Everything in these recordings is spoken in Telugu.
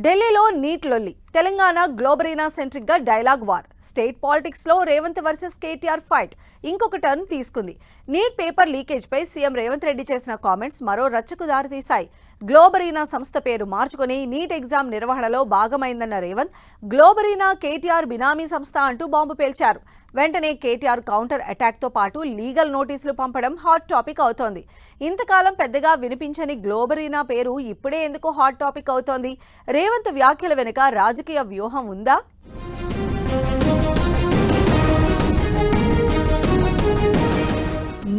ఢిల్లీలో నీట్ లొల్లి, తెలంగాణ గ్లోబరీనా సెంట్రిక్ గా డైలాగ్ వార్, స్టేట్ పాలిటిక్స్ లో రేవంత్ వర్సెస్ కేటీఆర్ ఫైట్ ఇంకొక టర్న్ తీసుకుంది. నీట్ పేపర్ లీకేజ్ పై సీఎం రేవంత్ రెడ్డి చేసిన కామెంట్స్ మరో రచ్చకు దారితీశాయి. గ్లోబరీనా సంస్థ పేరు మార్చుకుని నీట్ ఎగ్జామ్ నిర్వహణలో భాగమైందన్న రేవంత్ గ్లోబరీనా కేటీఆర్ బినామీ సంస్థ అంటూ బాంబు పేల్చారు. వెంటనే కేటీఆర్ కౌంటర్ అటాక్ తో పాటు లీగల్ నోటీసులు పంపడం హాట్ టాపిక్ అవుతోంది. ఇంతకాలం పెద్దగా వినిపించని గ్లోబరీనా పేరు ఇప్పుడే ఎందుకు హాట్ టాపిక్ అవుతోంది? రేవంత్ వ్యాఖ్యల వెనుక రాజకీయ వ్యూహం ఉందా?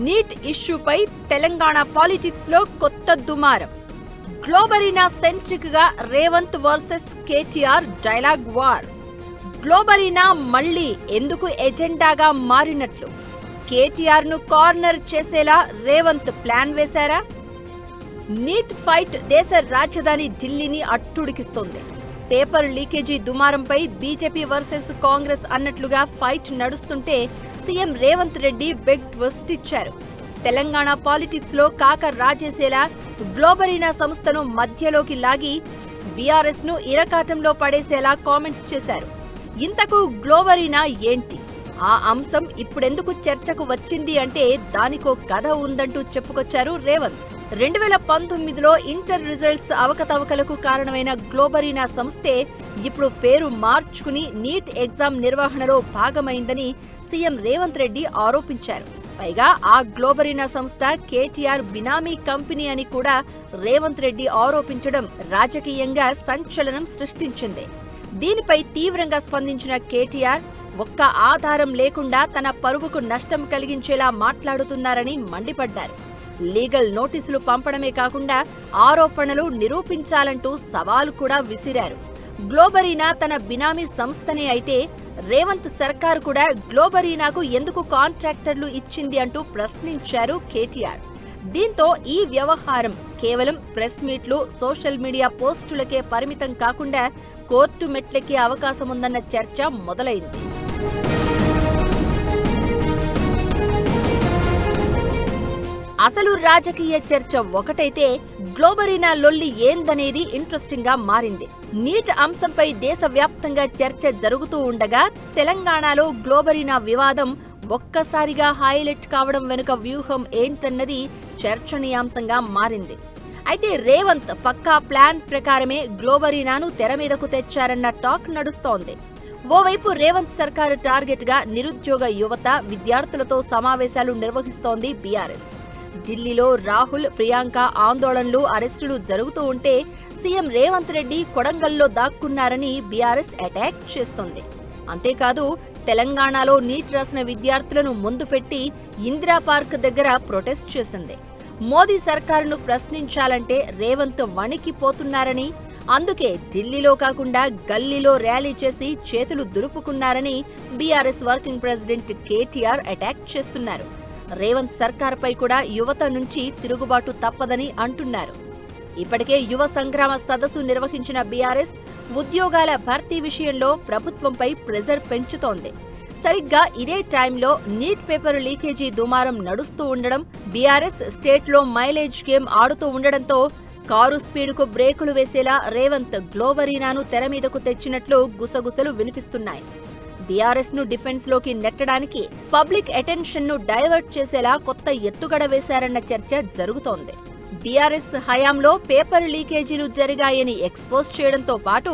నీట్ ఇష్యూపై తెలంగాణ పాలిటిక్స్ లో కొత్త దుమారం. గ్లోబరీనా సెంట్రిక్ గా Revanth versus KTR dialogue war. Globarena మళ్లీ ఎందుకు ఎజెండాగా మారినట్లు? కేటీఆర్ ను కార్నర్ చేసేలా రేవంత్ ప్లాన్ వేశారా? నీట్ ఫైట్ దేశ రాజధాని ఢిల్లీని అట్టుడికిస్తోంది. పేపర్ లీకేజీ దుమారంపై బీజేపీ వర్సెస్ కాంగ్రెస్ అన్నట్లుగా ఫైట్ నడుస్తుంటే CM Revanth Reddy big twist ఇచ్చారు. తెలంగాణ పాలిటిక్స్ లో కాక రాజేసేలా గ్లోబరీనా సంస్థను మధ్యలోకి లాగి బీఆర్ఎస్ ను ఇరకాటంలో పడేసేలా కామెంట్స్ చేశారు. ఇంతకు గ్లోబరీనా ఏంటి? ఆ అంశం ఇప్పుడెందుకు చర్చకు వచ్చింది అంటే దానికో కథ ఉందంటూ చెప్పుకొచ్చారు రేవంత్. 2019లో ఇంటర్ రిజల్ట్స్ అవకతవకలకు కారణమైన గ్లోబరీనా సంస్థే ఇప్పుడు పేరు మార్చుకుని నీట్ ఎగ్జామ్ నిర్వహణలో భాగమైందని సీఎం రేవంత్ రెడ్డి ఆరోపించారు. పైగా ఆ గ్లోబరీనా సంస్థ కేటీఆర్ బినామీ కంపెనీ అని కూడా రేవంత్ రెడ్డి ఆరోపించడం రాజకీయంగా సంచలనం సృష్టించింది. దీనిపై తీవ్రంగా స్పందించిన కేటీఆర్ ఒక్క ఆధారం లేకుండా తన పరువుకు నష్టం కలిగించేలా మాట్లాడుతున్నారని మండిపడ్డారు. లీగల్ నోటీసులు పంపడమే కాకుండా ఆరోపణలు నిరూపించాలంటూ సవాలు కూడా విసిరారు. గ్లోబరీనా తన బినామీ సంస్థనే అయితే రేవంత్ సర్కార్ కూడా గ్లోబరీనాకు ఎందుకు కాంట్రాక్టర్లు ఇచ్చింది అంటూ ప్రశ్నించారు కేటీఆర్. దీంతో ఈ వ్యవహారం కేవలం ప్రెస్ మీట్లు, సోషల్ మీడియా పోస్టులకే పరిమితం కాకుండా కోర్టు మెట్లెక్కే అవకాశముందన్న చర్చ మొదలైంది. అసలు రాజకీయ చర్చ ఒకటైతే గ్లోబరీనా లొల్లి ఏందనేది ఇంట్రెస్టింగ్ గా మారింది. నీట్ అంశంపై దేశవ్యాప్తంగా చర్చ జరుగుతూ ఉండగా తెలంగాణలో గ్లోబరీనా వివాదం ఒక్కసారిగా హైలైట్ కావడం వెనుక వ్యూహం ఏంటన్నది చర్చనీయాంశంగా మారింది. అయితే రేవంత్ పక్కా ప్లాన్ ప్రకారమే గ్లోబరీనాను తెర మీదకు తెచ్చారన్న టాక్ నడుస్తోంది. ఓవైపు రేవంత్ సర్కారు టార్గెట్ గా నిరుద్యోగ యువత, విద్యార్థులతో సమావేశాలు నిర్వహిస్తోంది బీఆర్ఎస్. ఢిల్లీలో రాహుల్, ప్రియాంక ఆందోళనలు, అరెస్టులు జరుగుతూ ఉంటే సీఎం రేవంత్ రెడ్డి కొడంగల్లో దాక్కున్నారని బీఆర్ఎస్ అటాక్ చేస్తోంది. అంతేకాదు తెలంగాణలో నీట్ రాసిన విద్యార్థులను ముందు పెట్టి ఇందిరా పార్క్ దగ్గర ప్రొటెస్ట్ చేసింది. మోదీ సర్కారును ప్రశ్నించాలంటే రేవంత్ వణికిపోతున్నారని, అందుకే ఢిల్లీలో కాకుండా గల్లీలో ర్యాలీ చేసి చేతులు దులుపుకున్నారని BRS working president KTR attack చేస్తున్నారు. రేవంత్ సర్కార్పై కూడా యువత నుంచి తిరుగుబాటు తప్పదని అంటున్నారు. ఇప్పటికే యువ సంగ్రామ సదస్సు నిర్వహించిన బీఆర్ఎస్ ఉద్యోగాల భర్తీ విషయంలో ప్రభుత్వంపై ప్రెజర్ పెంచుతోంది. సరిగ్గా ఇదే టైంలో నీట్ పేపర్ లీకేజీ దుమారం నడుస్తూ ఉండడం, బీఆర్ఎస్ స్టేట్లో మైలేజ్ గేమ్ ఆడుతూ ఉండడంతో కారు స్పీడుకు బ్రేకులు వేసేలా రేవంత్ గ్లోబరీనాను తెర మీదకు తెచ్చినట్లు గుసగుసలు వినిపిస్తున్నాయి. బీఆర్ఎస్ ను డిఫెన్స్ లోకి నెట్టడానికి, పబ్లిక్ అటెన్షన్ ను డైవర్ట్ చేసేలా కొత్త ఎత్తుగడ వేశారన్న చర్చ జరుగుతోంది. బీఆర్ఎస్ హయాంలో పేపర్ లీకేజీలు జరిగాయని ఎక్స్పోజ్ చేయడంతో పాటు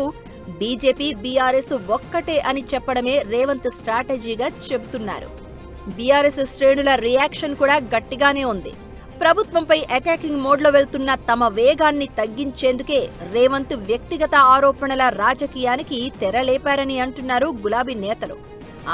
బీజేపీ, బీఆర్ఎస్ ఒక్కటే అని చెప్పడమే రేవంత్ స్ట్రాటజీగా చెబుతున్నారు. బీఆర్ఎస్ శ్రేణుల రియాక్షన్ కూడా గట్టిగానే ఉంది. ప్రభుత్వంపై అటాకింగ్ మోడ్లో వెళ్తున్న తమ వేగాన్ని తగ్గించేందుకే రేవంత్ వ్యక్తిగత ఆరోపణల రాజకీయానికి తెరలేపారని అంటున్నారు గులాబీ నేతలు.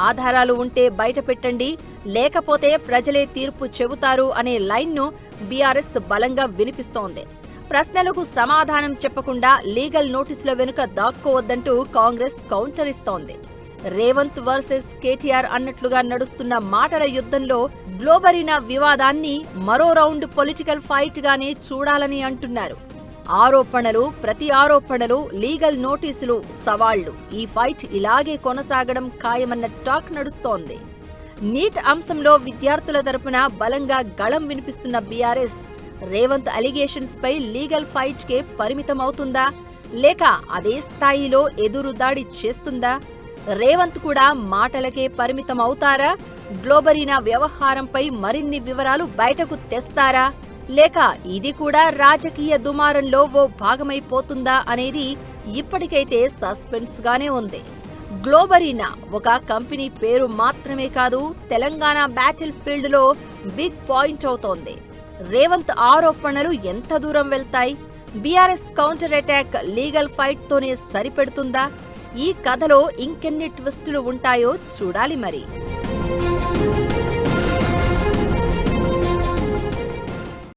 ఆధారాలు ఉంటే బయట పెట్టండి, లేకపోతే ప్రజలే తీర్పు చెబుతారు అనే లైన్ను బీఆర్ఎస్ బలంగా వినిపిస్తోంది. ప్రశ్నలకు సమాధానం చెప్పకుండా లీగల్ నోటీసుల వెనుక దాక్కోవద్దంటూ కాంగ్రెస్ కౌంటర్ ఇస్తోంది. రేవంత్ వర్సెస్ కేటీఆర్ అన్నట్లుగా నడుస్తున్న మాటల యుద్ధంలో గ్లోబరీనా వివాదాన్ని మరో రౌండ్ పొలిటికల్ ఫైట్ గానే చూడాలని అంటున్నారు. ఆరోపణలు, ప్రతి ఆరోపణలు, లీగల్ నోటీసులు, సవాళ్లు, ఈ ఫైట్ ఇలాగే కొనసాగడం ఖాయమన్న టాక్ నడుస్తోంది. నీట్ అంశంలో విద్యార్థుల తరపున బలంగా గళం వినిపిస్తున్న బీఆర్ఎస్ రేవంత్ అలిగేషన్స్ పై లీగల్ ఫైట్ కే పరిమితం అవుతుందా, లేక అదే స్థాయిలో ఎదురుదాడి చేస్తుందా? రేవంత్ కూడా మాటలకే పరిమితం అవుతారా? గ్లోబరీనా వ్యవహారంపై మరిన్ని వివరాలు బయటకు తెస్తారా? లేక ఇది కూడా రాజకీయ దుమారంలో ఓ భాగమైపోతుందా అనేది ఇప్పటికైతే సస్పెన్స్ గానే ఉంది. గ్లోబరీనా ఒక కంపెనీ పేరు మాత్రమే కాదు, తెలంగాణ బ్యాటిల్ ఫీల్డ్ లో బిగ్ పాయింట్ అవుతోంది. రేవంత్ ఆరోపణలు ఎంత దూరం వెళ్తాయి? BRS counter attack legal fight తోనే సరిపెడుతుందా? ఈ కథలో ఇంకెన్ని ట్విస్టులు ఉంటాయో చూడాలి మరి.